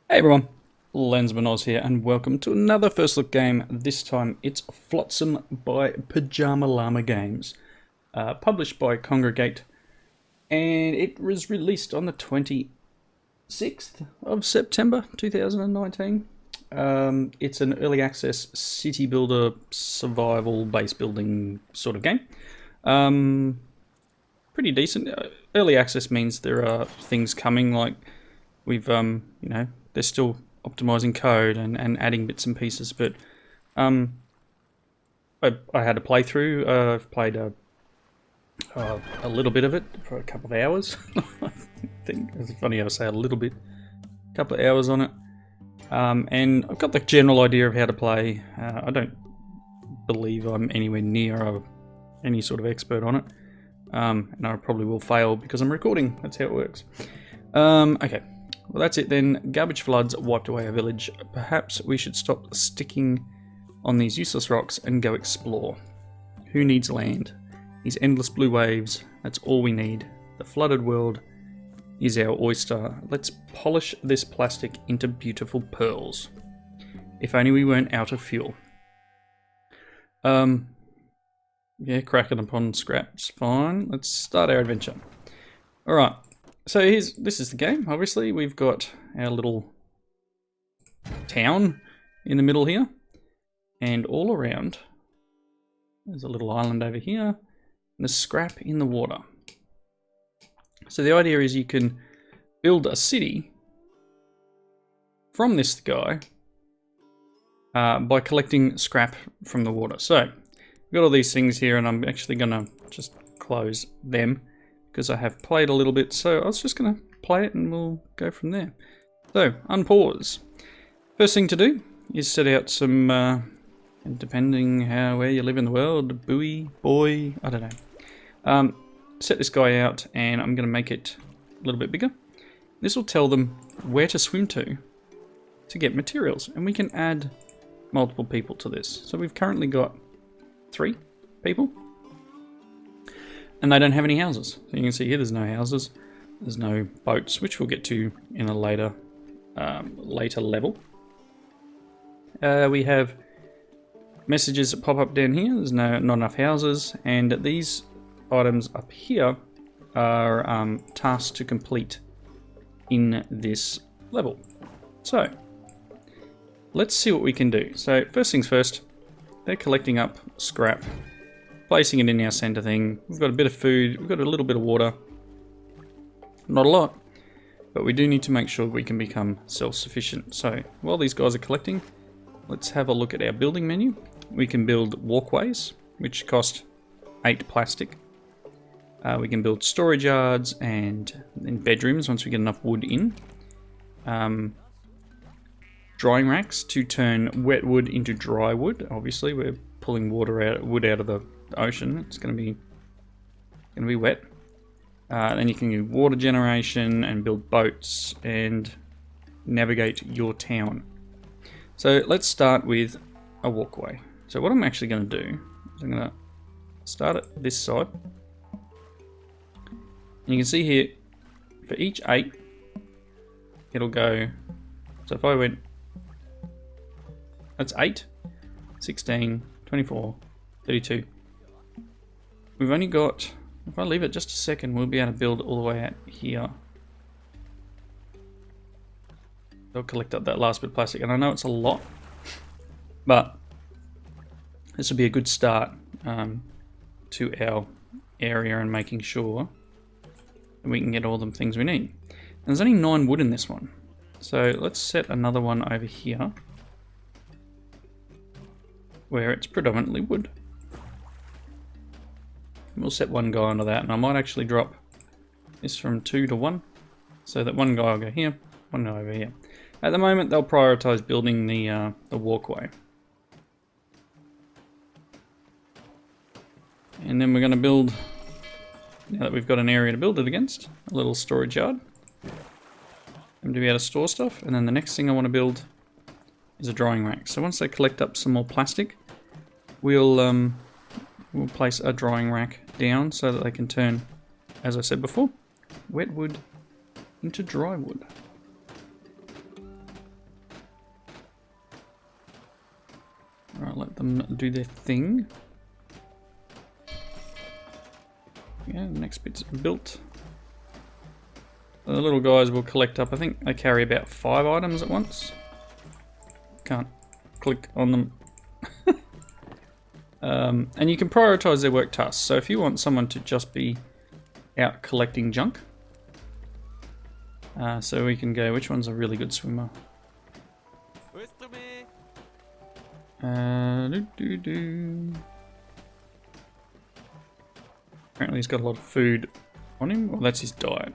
Hey everyone, Lensman Oz here, and welcome to another first look game. This time it's Flotsam by Pajama Llama Games, published by Kongregate, and it was released on the 26th of September 2019. It's an early access city builder survival base building sort of game. Pretty decent. Early access means there are things coming, like we've they're still optimizing code and adding bits and pieces, but I had a playthrough. I've played a little bit of it for a couple of hours. I think it's funny how I say a little bit, a couple of hours on it, and I've got the general idea of how to play. I don't believe I'm anywhere near any sort of expert on it, and I probably will fail because I'm recording. That's how it works. Okay. Well, that's it then. Garbage floods wiped away our village. Perhaps we should stop sticking on these useless rocks and go explore. Who needs land? These endless blue waves, that's all we need. The flooded world is our oyster. Let's polish this plastic into beautiful pearls. If only we weren't out of fuel. Yeah, cracking upon scraps. Fine. Let's start our adventure. Alright. So this is the game, obviously. We've got our little town in the middle here. And all around, there's a little island over here. And there's scrap in the water. So the idea is you can build a city from this guy by collecting scrap from the water. So, we've got all these things here, and I'm actually going to just close them, because I have played a little bit, so I was just going to play it and we'll go from there. So, unpause. First thing to do is set out some, depending where you live in the world, buoy, buoy, I don't know. Set this guy out, and I'm going to make it a little bit bigger. This will tell them where to swim to get materials, and we can add multiple people to this. So we've currently got 3 people. And they don't have any houses. So you can see here there's no houses. There's no boats, which we'll get to in a later level. We have messages that pop up down here. There's not enough houses. And these items up here are tasks to complete in this level. So, let's see what we can do. So, first things first, they're collecting up scrap, placing it in our center thing. We've got a bit of food, we've got a little bit of water. Not a lot, but we do need to make sure we can become self-sufficient. So while these guys are collecting, let's have a look at our building menu. We can build walkways, which cost 8 plastic. We can build storage yards and bedrooms once we get enough wood in. Drying racks to turn wet wood into dry wood. Obviously, we're pulling wood out of the ocean. It's going to be wet. Then you can do water generation and build boats and navigate your town. So let's start with a walkway. So what I'm actually going to do is I'm going to start at this side. And you can see here, for each 8, it'll go. So if I went, that's 8, 16, 24, 32. We've only got, if I leave it just a second, we'll be able to build all the way out here. I'll collect up that last bit of plastic, and I know it's a lot, but this will be a good start to our area and making sure that we can get all the things we need. And there's only 9 wood in this one, so let's set another one over here where it's predominantly wood. We'll set one guy onto that, and I might actually drop this from 2 to 1, so that one guy will go here, one guy over here. At the moment, they'll prioritize building the walkway. And then we're going to build, now that we've got an area to build it against, a little storage yard. And to be able to store stuff, and then the next thing I want to build is a drying rack. So once they collect up some more plastic, we'll place a drying rack down so that they can turn, as I said before, wet wood into dry wood. them do their thing. Yeah, the next bit's built. The little guys will collect up. I think they carry about 5 items at once. Can't click on them. And you can prioritize their work tasks. So if you want someone to just be out collecting junk, so we can go, which one's a really good swimmer? Apparently he's got a lot of food on him. Well, that's his diet.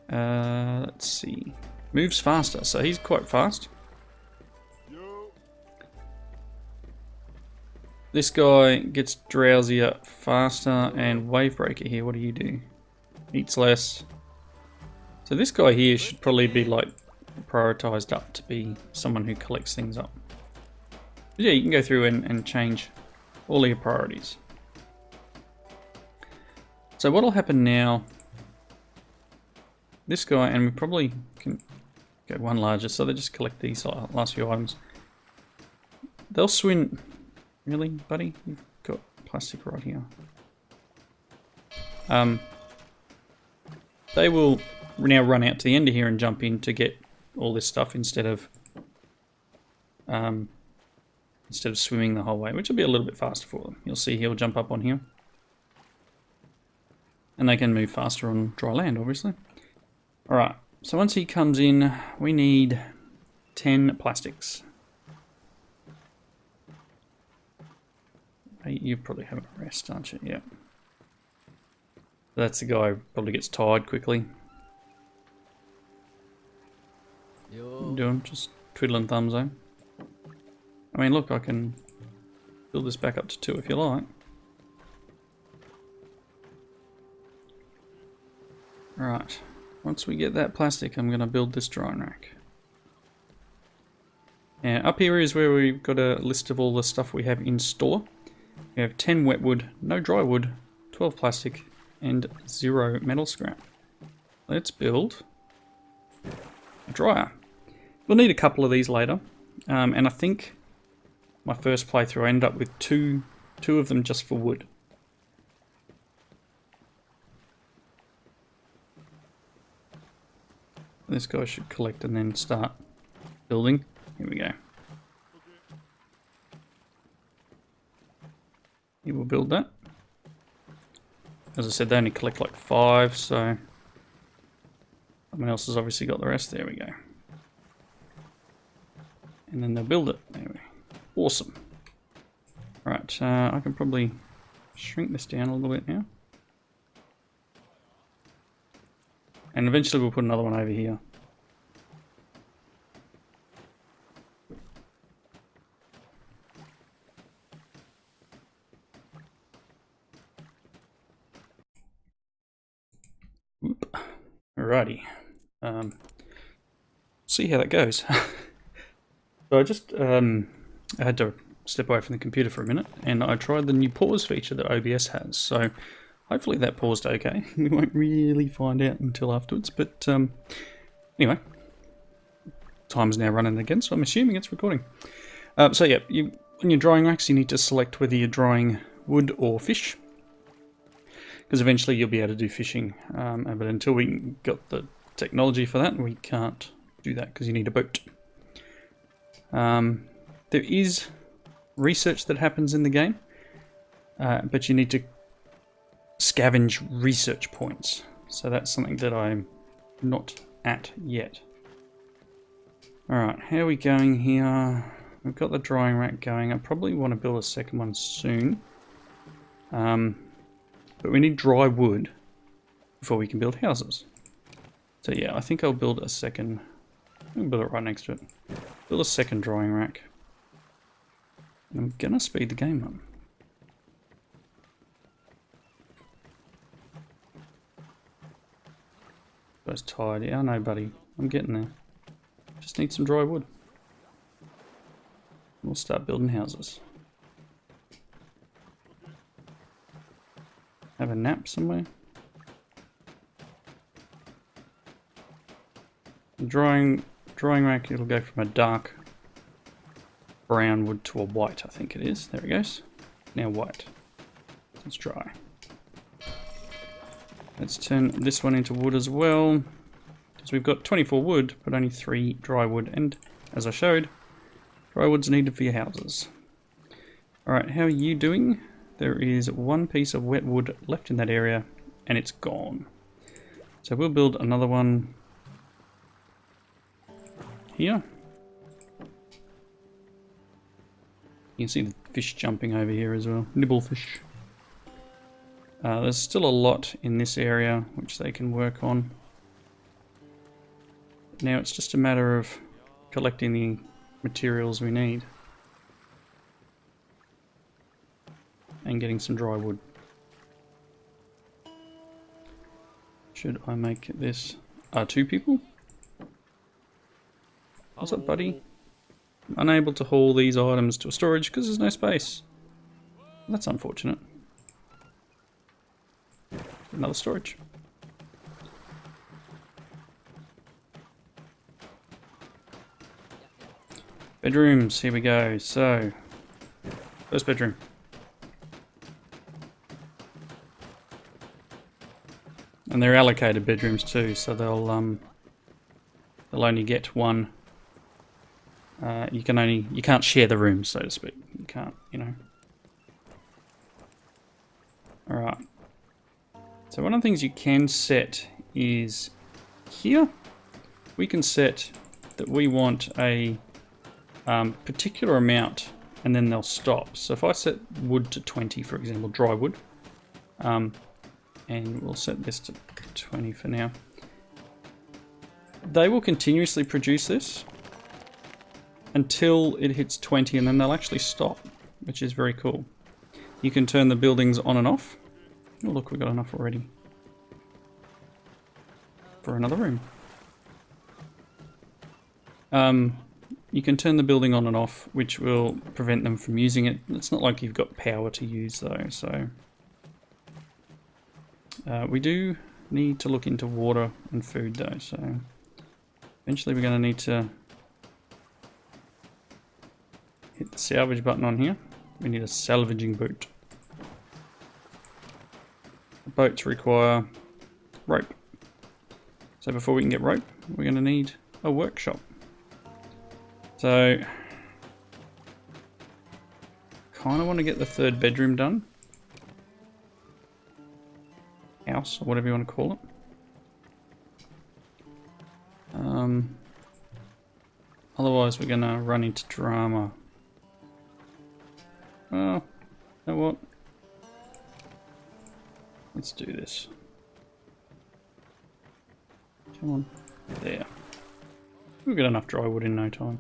Let's see. Moves faster, so he's quite fast. This guy gets drowsier faster, and Wave Breaker here, what do you do? Eats less. So this guy here should probably be like prioritized up to be someone who collects things up. But yeah, you can go through and change all your priorities. So what'll happen now, this guy, and we probably can go one larger, so they just collect these last few items. They'll swim. Really, buddy? You've got plastic right here. They will now run out to the end of here and jump in to get all this stuff instead of swimming the whole way, which will be a little bit faster for them. You'll see he'll jump up on here. And they can move faster on dry land, obviously. Alright, so once he comes in, we need 10 plastics. You probably have a rest, aren't you? Yeah. That's the guy who probably gets tired quickly. Doing just twiddling thumbs, though. I mean, look, I can build this back up to 2 if you like. Right. Once we get that plastic, I'm going to build this drying rack. Now, up here is where we've got a list of all the stuff we have in store. We have 10 wet wood, no dry wood, 12 plastic, and 0 metal scrap. Let's build a dryer. We'll need a couple of these later, and I think my first playthrough I ended up with two of them just for wood. This guy should collect and then start building. Here we go. He will build that. As I said, they only collect like 5, so someone else has obviously got the rest. There we go. And then they'll build it. There we go. Awesome. Right, I can probably shrink this down a little bit now. And eventually we'll put another one over here. Oop. Alrighty. See how that goes. So I just I had to step away from the computer for a minute, and I tried the new pause feature that OBS has. So hopefully that paused okay. We won't really find out until afterwards, but anyway, time's now running again, so I'm assuming it's recording. So yeah, when you're drying racks, you need to select whether you're drying wood or fish, because eventually you'll be able to do fishing. But until we got the technology for that, we can't do that because you need a boat. There is research that happens in the game, but you need to scavenge research points. So that's something that I'm not at yet. Alright, how are we going here? We've got the drying rack going. I probably want to build a second one soon. But we need dry wood before we can build houses. So yeah, I think I'll build a second. I'll build it right next to it. Build a second drying rack. And I'm gonna speed the game up. I was tired. Yeah, I know, buddy. I'm getting there. Just need some dry wood. We'll start building houses. Have a nap somewhere. Drying rack, it'll go from a dark brown wood to a white, I think it is. There it goes. Now white. Let's dry. Let's turn this one into wood as well. Because we've got 24 wood, but only 3 dry wood. And as I showed, dry wood's needed for your houses. Alright, how are you doing? There is 1 piece of wet wood left in that area, and it's gone. So we'll build another one here. You can see the fish jumping over here as well. Nibble fish. There's still a lot in this area which they can work on. Now it's just a matter of collecting the materials we need. And getting some dry wood. Should I make this 2 people? What's up, buddy? I'm unable to haul these items to a storage because there's no space. That's unfortunate. Another storage. Bedrooms, here we go. So, first bedroom. And they're allocated bedrooms too, so they'll only get one. You can't share the rooms, so to speak. You can't, you know. Alright. So one of the things you can set is here. We can set that we want a particular amount and then they'll stop. So if I set wood to 20, for example, dry wood, and we'll set this to 20 for now. They will continuously produce this until it hits 20 and then they'll actually stop, which is very cool. You can turn the buildings on and off. Oh look, we've got enough already for another room. You can turn the building on and off, which will prevent them from using it. It's not like you've got power to use though, so... we do need to look into water and food though, so eventually we're going to need to hit the salvage button on here. We need a salvaging boat. Boats require rope. So before we can get rope, we're going to need a workshop. So, kind of want to get the 3rd bedroom done. House, or whatever you want to call it. Otherwise we're gonna run into drama. Well, you know what? Let's do this. Come on. There. We'll get enough dry wood in no time.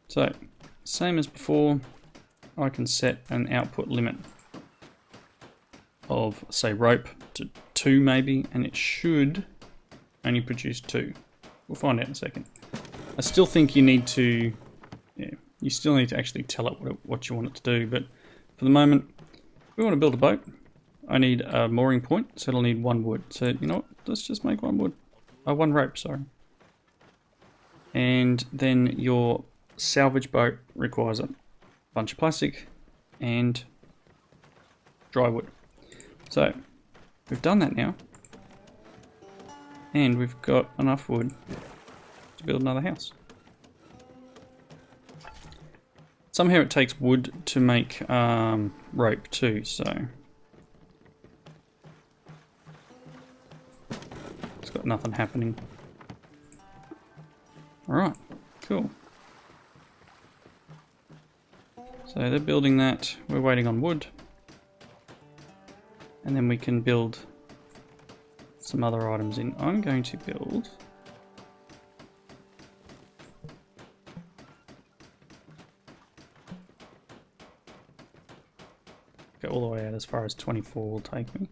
So, same as before, I can set an output limit of, say, rope to 2 maybe, and it should only produce 2. We'll find out in a second. I still think you need to, you still need to actually tell it what you want it to do, but for the moment, we want to build a boat. I need a mooring point, so it'll need 1 wood. So, you know what, let's just make 1 wood. 1 rope, sorry. And then your salvage boat requires a bunch of plastic and dry wood. So we've done that now, and we've got enough wood to build another house. Somehow it takes wood to make rope too, so it's got nothing happening. Alright, cool. So they're building that, we're waiting on wood. And then we can build some other items in. I'm going to build... go all the way out as far as 24 will take me.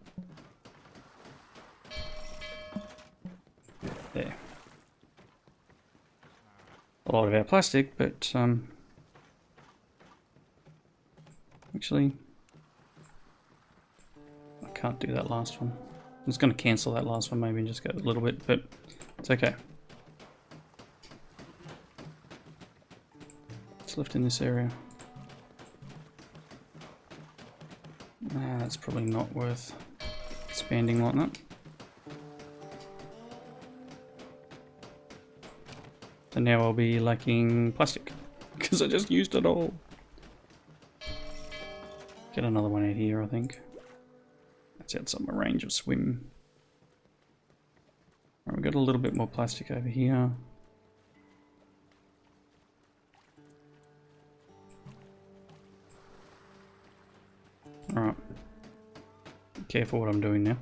There. A lot of our plastic, but actually, can't do that last one. I'm just going to cancel that last one maybe and just go a little bit, but it's okay. What's left in this area? That's probably not worth expanding like that. So now I'll be lacking plastic because I just used it all. Get another one out here, I think. That's outside my range of swim. Right, we've got a little bit more plastic over here. Alright. Be careful what I'm doing now.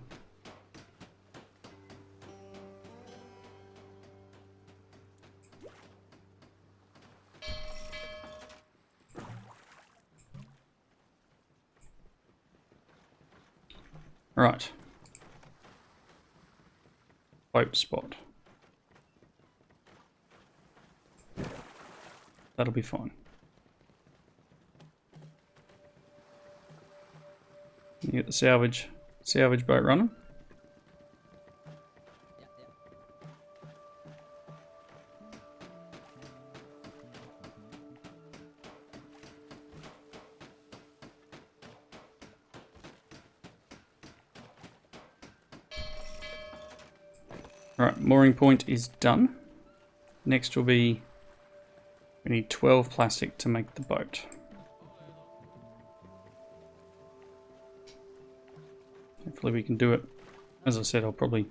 Right. Boat spot. That'll be fine. You get the salvage boat running. Alright, mooring point is done. Next will be, we need 12 plastic to make the boat. Hopefully we can do it. As I said, I'll probably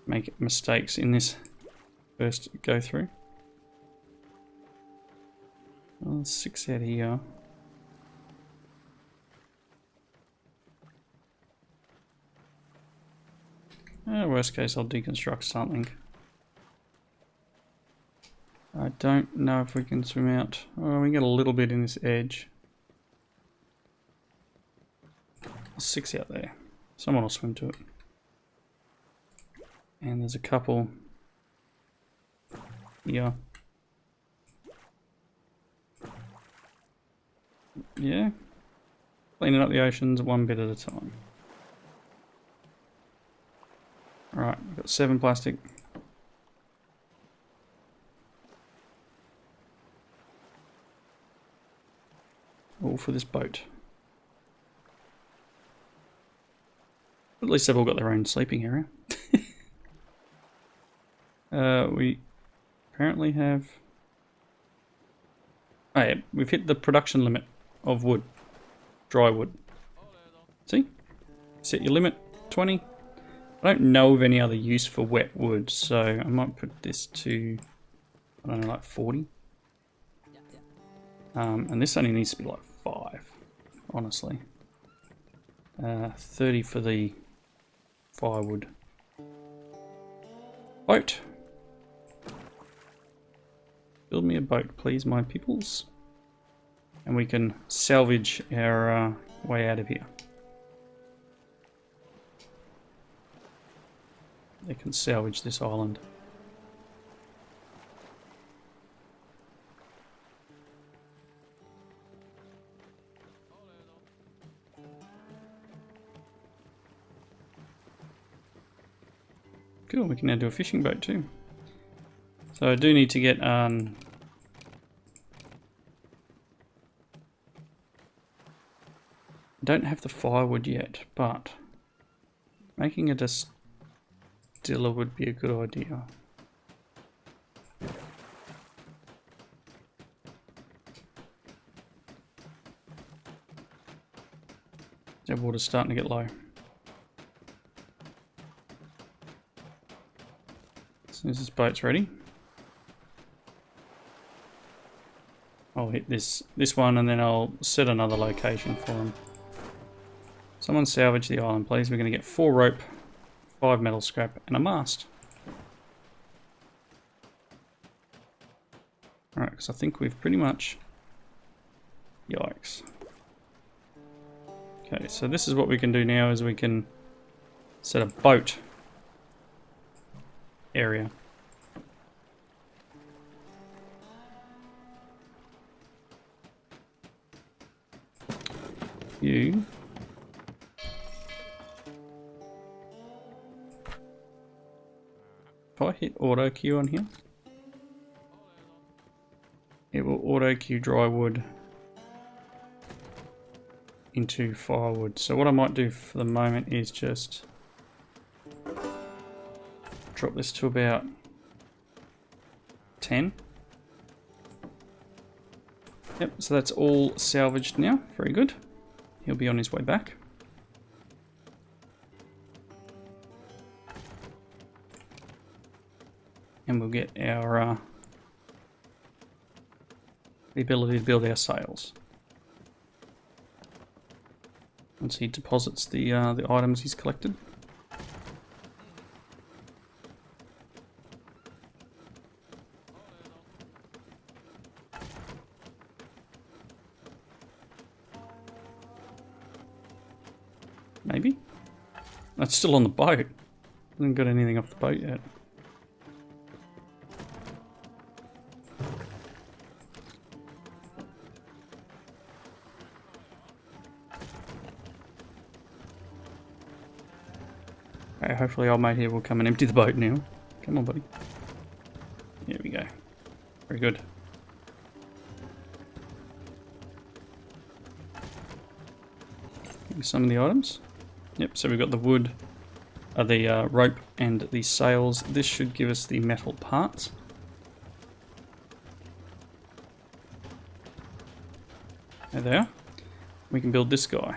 make mistakes in this first go through. Well, 6 out here. Worst case, I'll deconstruct something. I don't know if we can swim out. Oh, we get a little bit in this edge. 6 out there. Someone will swim to it. And there's a couple here. Yeah. Cleaning up the oceans one bit at a time. Alright, we've got 7 plastic. All for this boat. At least they've all got their own sleeping area. We apparently have... Oh yeah, we've hit the production limit of wood. Dry wood. See? Set your limit, 20. I don't know of any other use for wet wood, so I might put this to, I don't know, like 40. And this only needs to be like 5, honestly. 30 for the firewood. Boat. Build me a boat, please, my peoples. And we can salvage our way out of here. They can salvage this island. Cool, we can now do a fishing boat too. So I do need to get I don't have the firewood yet, but making a distiller would be a good idea. The water's starting to get low. As soon as this boat's ready, I'll hit this one and then I'll set another location for them. Someone salvage the island, please. We're going to get 4 rope, 5 metal scrap, and a mast. Alright, because I think we've pretty much... Yikes. Okay, so this is what we can do now, is we can set a boat area. You hit auto queue on here, it will auto queue dry wood into firewood. So what I might do for the moment is just drop this to about 10. Yep, so that's all salvaged now. Very good. He'll be on his way back. And we'll get our the ability to build our sails once he deposits the items he's collected. Maybe? That's still on the boat. I haven't got anything off the boat yet. Okay, hopefully old mate here will come and empty the boat now. Come on, buddy. There we go. Very good. Some of the items. Yep, so we've got the wood, the rope and the sails. This should give us the metal parts. There they are. We can build this guy.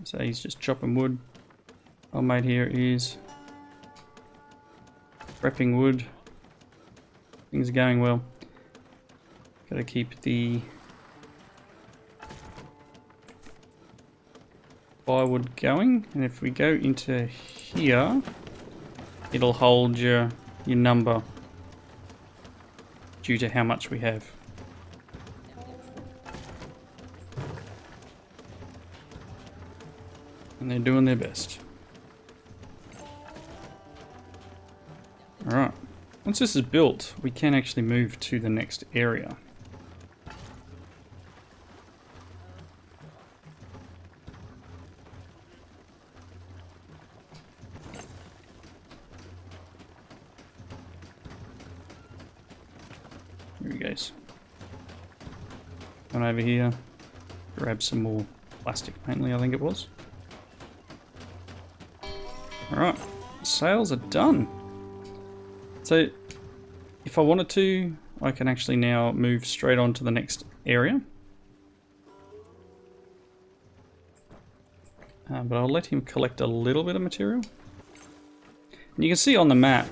So he's just chopping wood. Old mate here is prepping wood. Things are going well. Gotta keep the firewood going, and if we go into here, it'll hold your number due to how much we have. And they're doing their best. Alright, once this is built, we can actually move to the next area. Here he goes. Come over here, grab some more plastic mainly, I think it was. Alright, sails are done. So, if I wanted to, I can actually now move straight on to the next area. But I'll let him collect a little bit of material. And you can see on the map,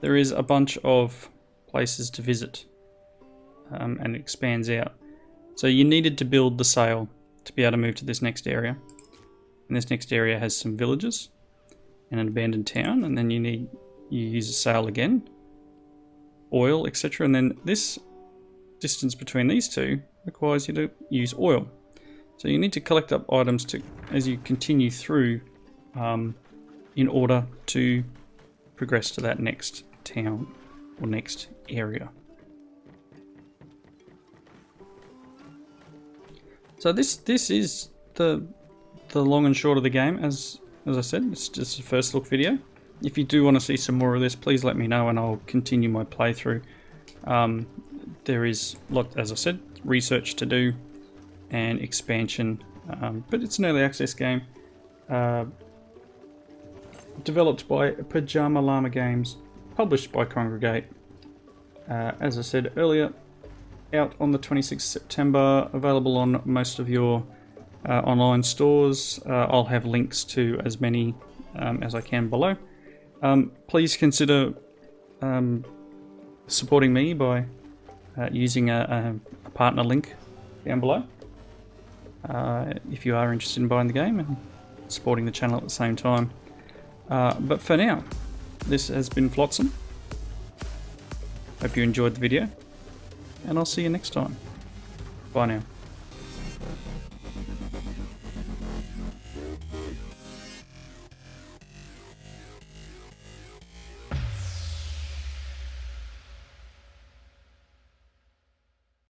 there is a bunch of places to visit. And it expands out. So you needed to build the sail to be able to move to this next area. And this next area has some villages and an abandoned town, and then you use a sail again, oil, etc. And then this distance between these two requires you to use oil. So you need to collect up items as you continue through in order to progress to that next town or next area. So this is the long and short of the game. As I said, it's just a first look video. If you do want to see some more of this, please let me know and I'll continue my playthrough. There is, as I said, research to do and expansion, but it's an early access game developed by Pajama Llama Games, published by Kongregate. As I said earlier, out on the 26th September, available on most of your online stores. I'll have links to as many as I can below. Please consider supporting me by using a partner link down below if you are interested in buying the game and supporting the channel at the same time. But for now, this has been Flotsam. Hope you enjoyed the video, and I'll see you next time. Bye now.